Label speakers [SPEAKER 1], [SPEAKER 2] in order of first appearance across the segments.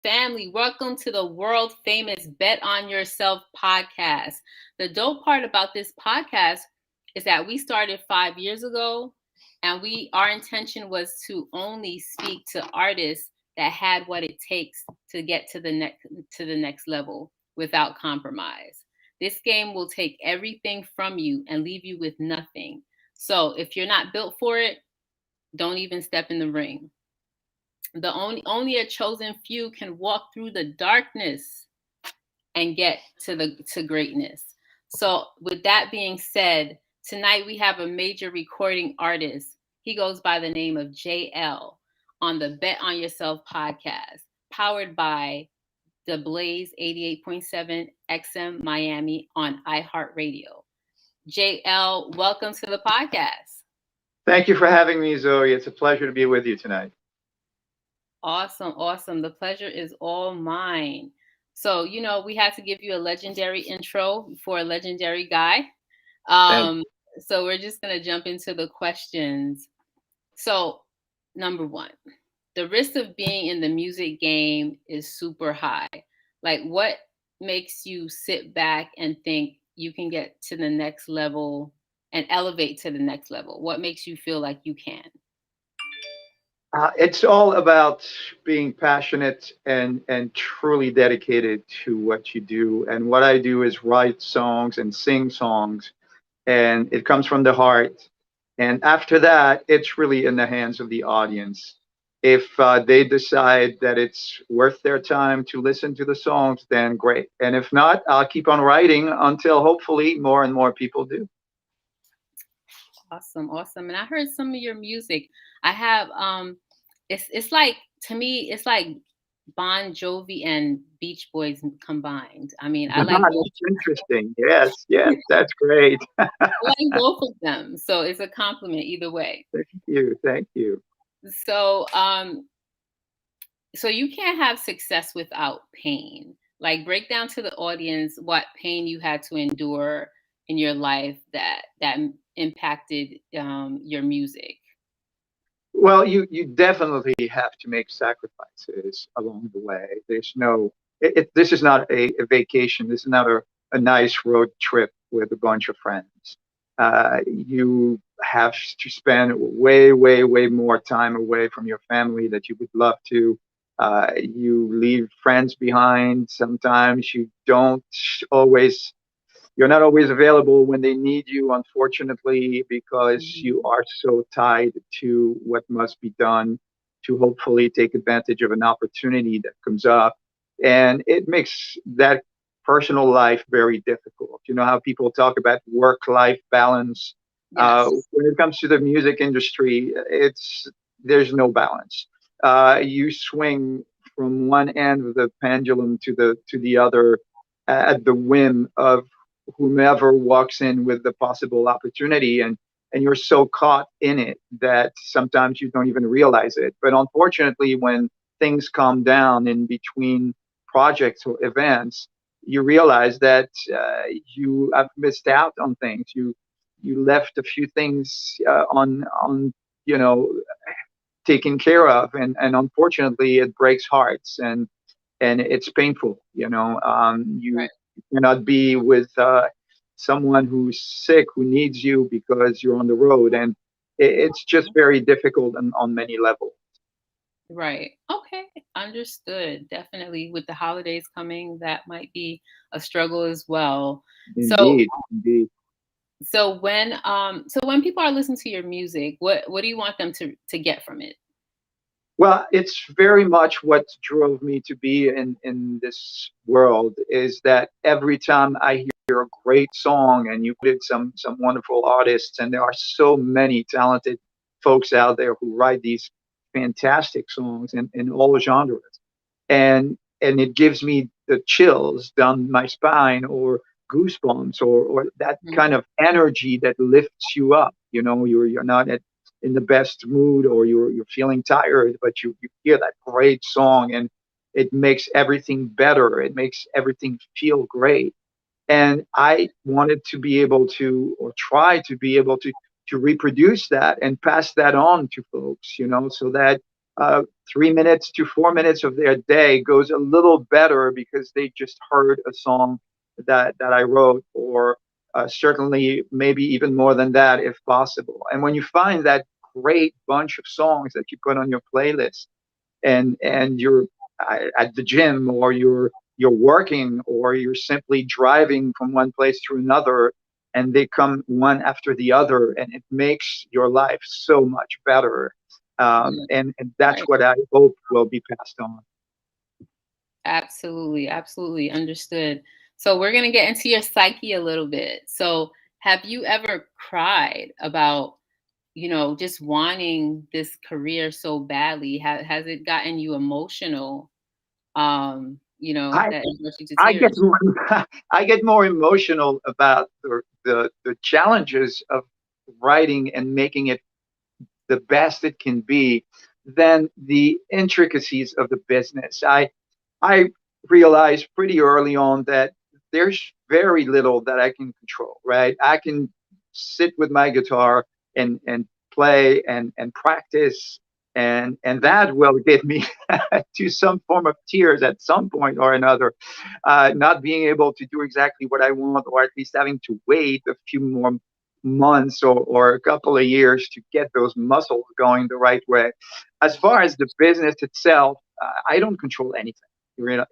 [SPEAKER 1] Family, welcome to the world famous Bet on Yourself podcast. The dope part about this podcast is that we started 5 years ago, and our intention was to only speak to artists that had what it takes to get to the next level without compromise. This game will take everything from you and leave you with nothing. So if you're not built for it, don't even step in the ring. The only a chosen few can walk through the darkness and get to greatness. So with that being said, tonight we have a major recording artist. He goes by the name of Elle on the Bet on Yourself podcast, powered by the Blaze 88.7 XM Miami on iHeartRadio. Elle, welcome to the podcast.
[SPEAKER 2] Thank you for having me, Zoe. It's a pleasure to be with you tonight.
[SPEAKER 1] Awesome. The pleasure is all mine. So, we had to give you a legendary intro for a legendary guy. So we're just going to jump into the questions. So, number one, the risk of being in the music game is super high. Like, what makes you sit back and think you can get to the next level and elevate to the next level? What makes you feel like you can?
[SPEAKER 2] It's all about being passionate and truly dedicated to what you do. And what I do is write songs and sing songs, and it comes from the heart. And after that, it's really in the hands of the audience. If they decide that it's worth their time to listen to the songs, then great. And if not, I'll keep on writing until hopefully more and more people do.
[SPEAKER 1] Awesome. And I heard some of your music. I have it's like, to me, it's like Bon Jovi and Beach Boys combined. I mean, I like
[SPEAKER 2] That's interesting. Yes, that's great.
[SPEAKER 1] I like both of them. So it's a compliment either way.
[SPEAKER 2] Thank you.
[SPEAKER 1] So you can't have success without pain. Like, break down to the audience what pain you had to endure in your life that impacted your music.
[SPEAKER 2] Well, you definitely have to make sacrifices along the way. There's no, this is not a vacation. This is not a nice road trip with a bunch of friends. You have to spend way more time away from your family that you would love to. You leave friends behind. Sometimes always you're not always available when they need you, unfortunately, because you are so tied to what must be done to hopefully take advantage of an opportunity that comes up. And it makes that personal life very difficult. You know how people talk about work-life balance?
[SPEAKER 1] Yes.
[SPEAKER 2] When it comes to the music industry, there's no balance. You swing from one end of the pendulum to the other at the whim of whomever walks in with the possible opportunity, and you're so caught in it that sometimes you don't even realize it. But unfortunately, when things calm down in between projects or events, you realize that you have missed out on things. You left a few things on you know taken care of, and unfortunately it breaks hearts, and it's painful. You
[SPEAKER 1] Right.
[SPEAKER 2] cannot be with someone who's sick, who needs you because you're on the road, and it's just very difficult on many levels.
[SPEAKER 1] Right. Okay. Understood. Definitely, with the holidays coming, that might be a struggle as well. So
[SPEAKER 2] Indeed.
[SPEAKER 1] when people are listening to your music, what do you want them to get from it?
[SPEAKER 2] Well, it's very much what drove me to be in this world, is that every time I hear a great song, and you did some wonderful artists, and there are so many talented folks out there who write these fantastic songs in all genres. And it gives me the chills down my spine, or goosebumps, or that
[SPEAKER 1] Mhm.
[SPEAKER 2] kind of energy that lifts you up. You're not in the best mood, or you're feeling tired, but you hear that great song, and it makes everything better. It makes everything feel great. And I wanted to be able to, or try to be able to reproduce that and pass that on to folks, so that uh, 3 minutes to 4 minutes of their day goes a little better because they just heard a song that I wrote, or certainly maybe even more than that if possible. And when you find that great bunch of songs that you put on your playlist, and you're at the gym, or you're working, or you're simply driving from one place to another, and they come one after the other, and it makes your life so much better.
[SPEAKER 1] Yeah,
[SPEAKER 2] And that's
[SPEAKER 1] right.
[SPEAKER 2] what I hope will be passed on.
[SPEAKER 1] Absolutely, absolutely understood. So we're gonna get into your psyche a little bit. So have you ever cried about, just wanting this career so badly? Has it gotten you emotional?
[SPEAKER 2] I
[SPEAKER 1] That it brought you to
[SPEAKER 2] I get
[SPEAKER 1] tears?
[SPEAKER 2] more, I get more emotional about the challenges of writing and making it the best it can be than the intricacies of the business. I realized pretty early on that there's very little that I can control, right? I can sit with my guitar and play and practice, and that will get me to some form of tears at some point or another. Not being able to do exactly what I want, or at least having to wait a few more months, or a couple of years to get those muscles going the right way. As far as the business itself, I don't control anything,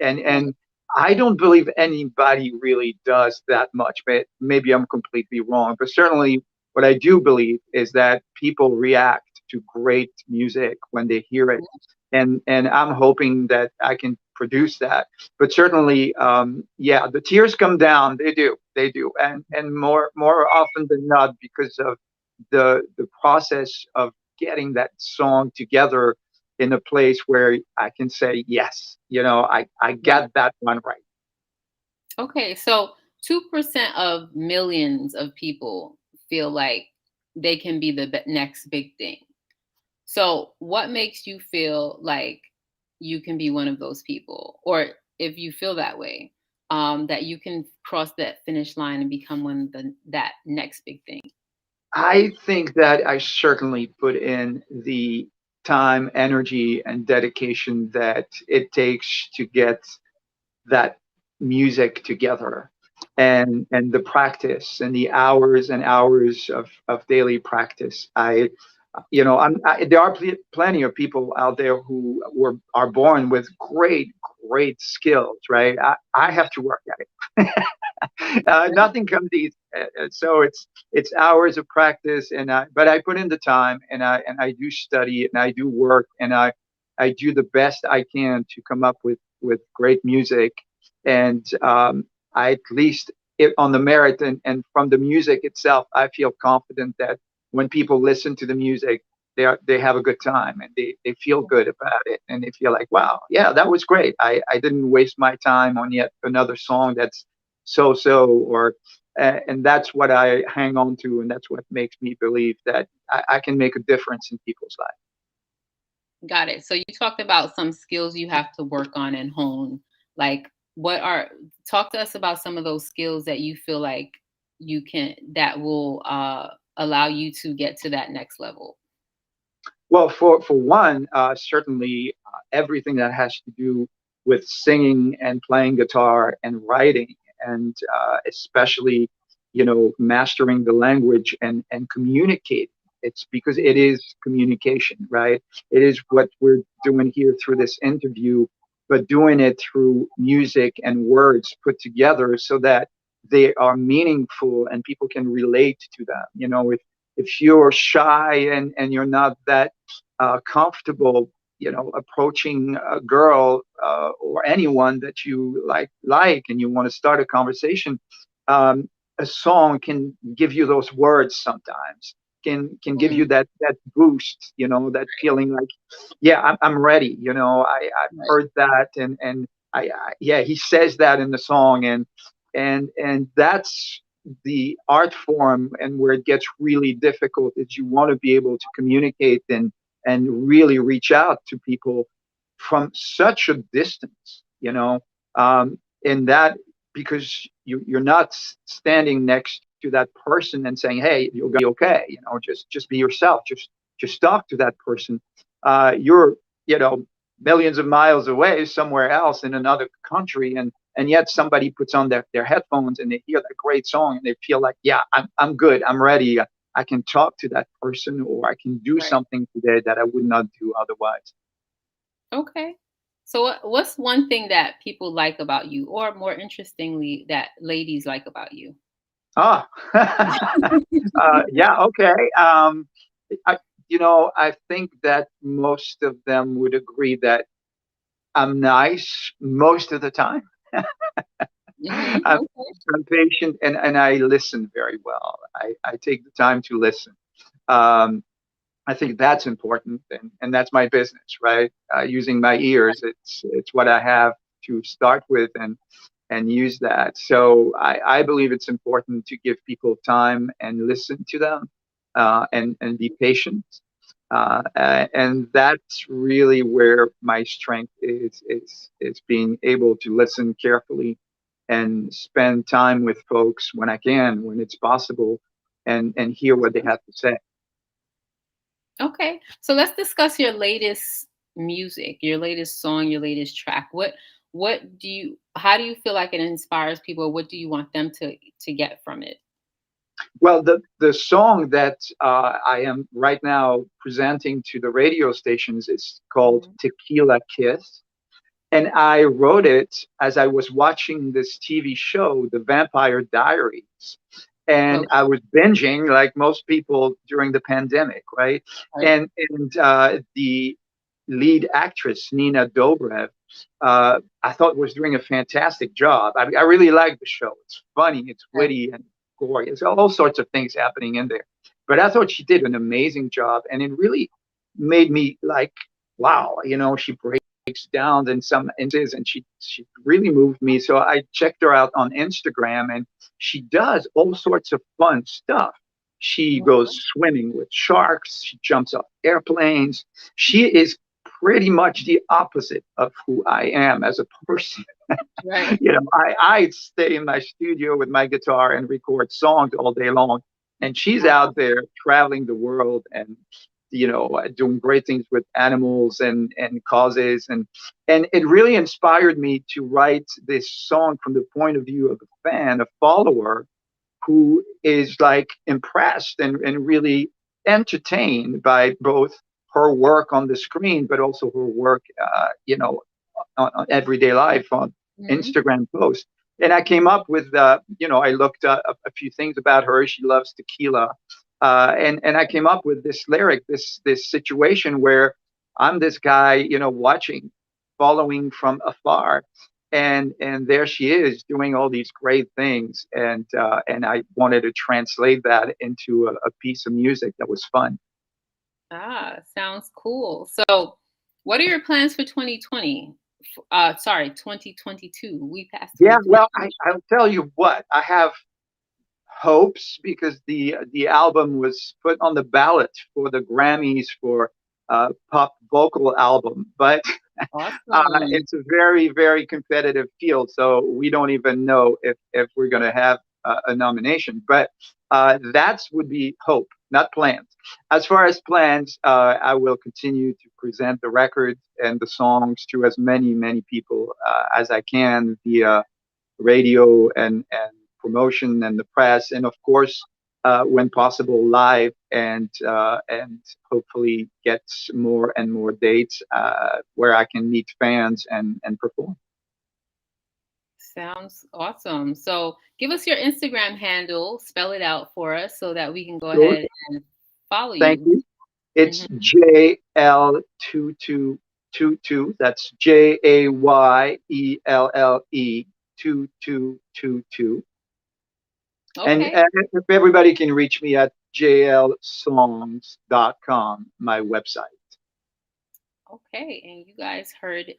[SPEAKER 2] and
[SPEAKER 1] Right.
[SPEAKER 2] I don't believe anybody really does that much. But maybe I'm completely wrong. But certainly, what I do believe is that people react to great music when they hear it, and I'm hoping that I can produce that. But certainly, yeah, the tears come down. They do, and more often than not, because of the process of getting that song together in a place where I can say yes, I
[SPEAKER 1] Right.
[SPEAKER 2] got that one right.
[SPEAKER 1] Okay, so 2% of millions of people feel like they can be the next big thing. So, what makes you feel like you can be one of those people? Or if you feel that way, that you can cross that finish line and become one of that next big thing?
[SPEAKER 2] I think that I certainly put in the time, energy, and dedication that it takes to get that music together, and the practice, and the hours and hours of daily practice. There are plenty of people out there who are born with great skills, right? I have to work at it. Nothing comes easy. So it's hours of practice, but I put in the time, and I do study, and I do work, and I do the best I can to come up with great music, and I at least on the merit, and from the music itself, I feel confident that when people listen to the music, they have a good time, and they feel good about it, and they feel like, wow, yeah, that was great. I didn't waste my time on yet another song that's so, or and that's what I hang on to, and that's what makes me believe that I can make a difference in people's lives.
[SPEAKER 1] Got it. So, you talked about some skills you have to work on and hone. Like, talk to us about some of those skills that you feel like that will allow you to get to that next level.
[SPEAKER 2] Well, for one, certainly everything that has to do with singing and playing guitar and writing, and especially, mastering the language and communicate. It's because it is communication, right? It is what we're doing here through this interview, but doing it through music and words put together so that they are meaningful and people can relate to them. If you're shy, and you're not that comfortable, approaching a girl, or anyone that you and you want to start a conversation, um, a song can give you those words sometimes. Can give you
[SPEAKER 1] Mm,
[SPEAKER 2] that boost, that feeling like, yeah, I'm ready. I've
[SPEAKER 1] right.
[SPEAKER 2] heard that, and yeah, he says that in the song, and that's the art form, and where it gets really difficult is you want to be able to communicate and really reach out to people from such a distance, in that, because you're not standing next to that person and saying, hey, you'll be okay, just be yourself, just talk to that person. You're millions of miles away somewhere else in another country, and yet somebody puts on their headphones and they hear that great song and they feel like, yeah, I'm good, I'm ready, I can talk to that person, or I can do
[SPEAKER 1] Right.
[SPEAKER 2] something today that I would not do otherwise.
[SPEAKER 1] Okay. So what's one thing that people like about you, or more interestingly, that ladies like about you?
[SPEAKER 2] Ah, yeah, okay. I, I think that most of them would agree that I'm nice most of the time. I'm,
[SPEAKER 1] Okay.
[SPEAKER 2] I'm patient, and I listen very well. I take the time to listen. Um, I think that's important, and that's my business, right? Using my ears, it's what I have to start with, and use that. So I believe it's important to give people time and listen to them, and be patient. And that's really where my strength is being able to listen carefully and spend time with folks when I can, when it's possible, and hear what they have to say.
[SPEAKER 1] Okay. So let's discuss your latest music, your latest song, your latest track. What do you how do you feel like it inspires people? What do you want them to get from it?
[SPEAKER 2] Well, the song that I am right now presenting to the radio stations is called
[SPEAKER 1] Mhm.
[SPEAKER 2] Tequila Kiss. And I wrote it as I was watching this TV show, The Vampire Diaries. And
[SPEAKER 1] Okay.
[SPEAKER 2] I was binging like most people during the pandemic, right?
[SPEAKER 1] Right.
[SPEAKER 2] And the lead actress, Nina Dobrev, I thought was doing a fantastic job. I really like the show. It's funny, it's
[SPEAKER 1] Right.
[SPEAKER 2] witty, and gory. There's all sorts of things happening in there. But I thought she did an amazing job. And it really made me like, wow, she breaks down in some instances, and she really moved me. So I checked her out on Instagram, and she does all sorts of fun stuff. She goes
[SPEAKER 1] Mhm.
[SPEAKER 2] swimming with sharks. She jumps off airplanes. She is pretty much the opposite of who I am as a person.
[SPEAKER 1] Right.
[SPEAKER 2] I stay in my studio with my guitar and record songs all day long, and she's
[SPEAKER 1] Wow.
[SPEAKER 2] out there traveling the world and doing great things with animals and causes, and it really inspired me to write this song from the point of view of a fan, a follower who is like impressed and really entertained by both her work on the screen, but also her work, on everyday life on
[SPEAKER 1] Mhm.
[SPEAKER 2] Instagram posts. And I came up with, I looked up a few things about her. She loves tequila, and I came up with this lyric, this situation where I'm this guy, watching, following from afar, and there she is doing all these great things, and I wanted to translate that into a piece of music that was fun.
[SPEAKER 1] Sounds cool. So, what are your plans for 2020? Sorry, 2022. We passed
[SPEAKER 2] Yeah, well,
[SPEAKER 1] 2020.
[SPEAKER 2] I'll tell you what, I have hopes because the album was put on the ballot for the Grammys for pop vocal album, but
[SPEAKER 1] Awesome.
[SPEAKER 2] it's a very, very competitive field, so we don't even know if we're going to have a nomination. But that would be hope, not plans. As far as plans, I will continue to present the records and the songs to as many people as I can via radio and promotion and the press, and of course, when possible, live, and hopefully get more and more dates where I can meet fans and perform.
[SPEAKER 1] Sounds awesome. So, give us your Instagram handle, spell it out for us so that we can go
[SPEAKER 2] Sure.
[SPEAKER 1] ahead and follow
[SPEAKER 2] Thank
[SPEAKER 1] you.
[SPEAKER 2] you. It's
[SPEAKER 1] Mhm.
[SPEAKER 2] JL2222. That's JAYELLE 2222. And,
[SPEAKER 1] Okay.
[SPEAKER 2] and if everybody can reach me at jlsongs.com, my website.
[SPEAKER 1] Okay. And you guys heard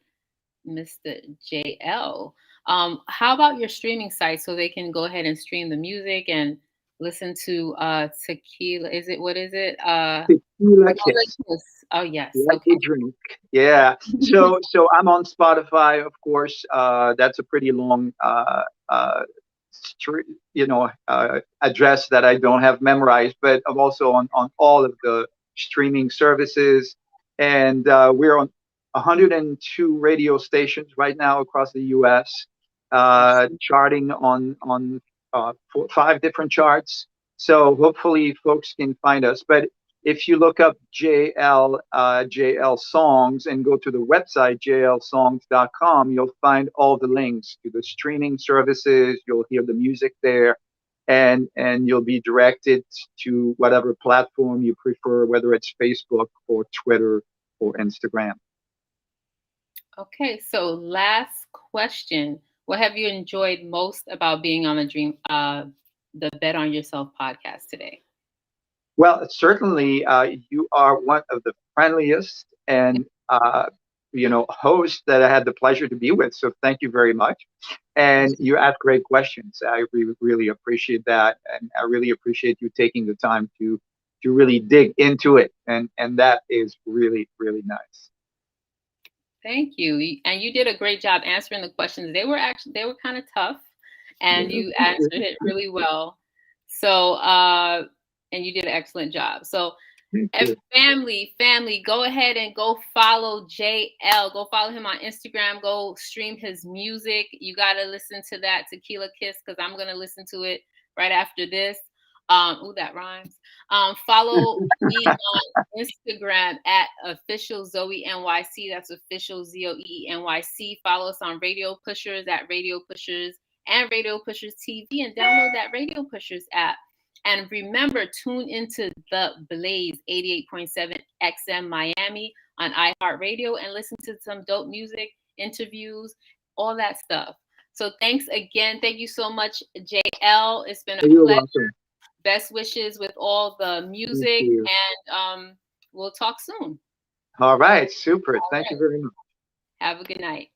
[SPEAKER 1] Mr. JL. How about your streaming site so they can go ahead and stream the music and listen to Tequila? Is it what is it?
[SPEAKER 2] Tequila
[SPEAKER 1] Another
[SPEAKER 2] Kiss,
[SPEAKER 1] Kiss. Oh yes.
[SPEAKER 2] like
[SPEAKER 1] Okay.
[SPEAKER 2] a drink. Yeah. So I'm on Spotify, of course. That's a pretty long str- address that I don't have memorized, but I'm also on all of the streaming services, and we're on. 102 radio stations right now across the U.S., charting on 5 different charts. So hopefully folks can find us. But if you look up JL songs and go to the website jlsongs.com, you'll find all the links to the streaming services. You'll hear the music there, and you'll be directed to whatever platform you prefer, whether it's Facebook or Twitter or Instagram.
[SPEAKER 1] Okay, so last question. What have you enjoyed most about being on the Bet on Yourself podcast today?
[SPEAKER 2] Well, certainly you are one of the friendliest and hosts that I had the pleasure to be with. So thank you very much. And you ask great questions. I really appreciate that, and I really appreciate you taking the time to really dig into it, and that is really really nice.
[SPEAKER 1] Thank you. And you did a great job answering the questions. They were kind of tough, and you answered it really well. So, and you did an excellent job. So, and family, go ahead and go follow JL. Go follow him on Instagram. Go stream his music. You got to listen to that Tequila Kiss, because I'm going to listen to it right after this. Ooh, that rhymes. Follow me on Instagram at official Zoe NYC. That's official ZOE NYC. Follow us on Radio Pushers at Radio Pushers and Radio Pushers TV, and download that Radio Pushers app. And remember, tune into The Blaze 88.7 XM Miami on iHeartRadio and listen to some dope music, interviews, all that stuff. So thanks again. Thank you so much, JL. It's been a pleasure.
[SPEAKER 2] Welcome.
[SPEAKER 1] Best wishes with all the music, and we'll talk soon.
[SPEAKER 2] All right, super. Thank you very much.
[SPEAKER 1] Have a good night.